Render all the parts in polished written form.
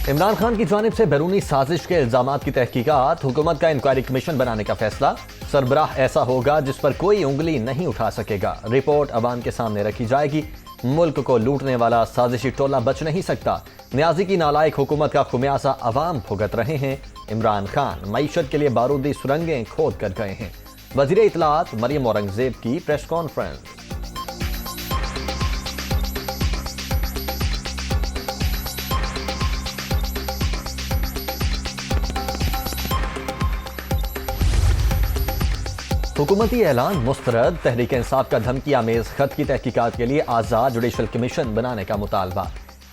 इमरान खान की जानिब से बैरूनी साजिश के इल्जामात की तहकीकात, हुकूमत का इंक्वायरी कमीशन बनाने का फैसला। सरबराह ऐसा होगा जिस पर कोई उंगली नहीं उठा सकेगा। रिपोर्ट अवाम के सामने रखी जाएगी। मुल्क को लूटने वाला साजिशी टोला बच नहीं सकता। न्याजी की नालायक हुकूमत का खुमियासा अवाम भुगत रहे हैं। इमरान खान मईशत के लिए बारूदी सुरंगें खोद कर गए हैं। वजीर इत्तलात मरियम औरंगजेब की प्रेस कॉन्फ्रेंस। हुकूमती ऐलान मुस्तरद। तहरीक इंसाफ का धमकी आमेज खत की तहकीकात के लिए आज़ाद जुडिशल कमीशन बनाने का मुतालबा।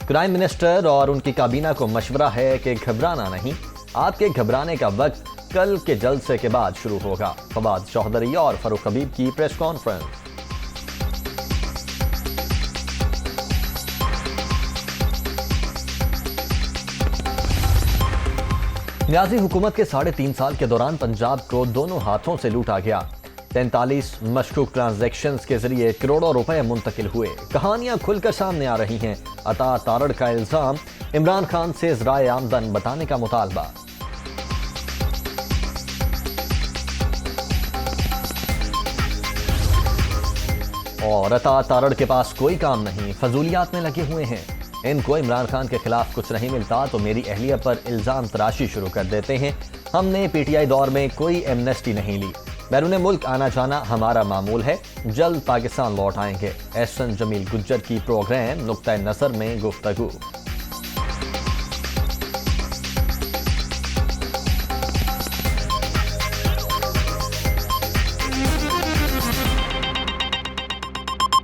क्राइम मिनिस्टर और उनकी काबीना को मशवरा है कि घबराना नहीं, आपके घबराने का वक्त कल के जलसे के बाद शुरू होगा। फवाद चौधरी और फरूख हबीब की प्रेस कॉन्फ्रेंस। न्याजी हुकूमत के 3.5 साल के दौरान पंजाब को दोनों हाथों से लूटा गया। 43 मशकूक ट्रांजैक्शंस के जरिए करोड़ों रुपए मुंतकिल हुए। कहानियां खुलकर सामने आ रही हैं। अता तारड़ का इल्जाम, इमरान खान से ज़राए आमदन बताने का मुतालबा। और अता तारड़ के पास कोई काम नहीं, फजूलियात में लगे हुए हैं। इनको इमरान खान के खिलाफ कुछ नहीं मिलता तो मेरी अहलिया पर इल्जाम तराशी शुरू कर देते हैं। हमने पीटीआई दौर में कोई एमनेस्टी नहीं ली। बैरून मुल्क आना जाना हमारा मामूल है। जल्द पाकिस्तान लौट आएंगे। एहसन जमील गुज्जर की प्रोग्राम नुक्ता नज़र में गुफ्तगू।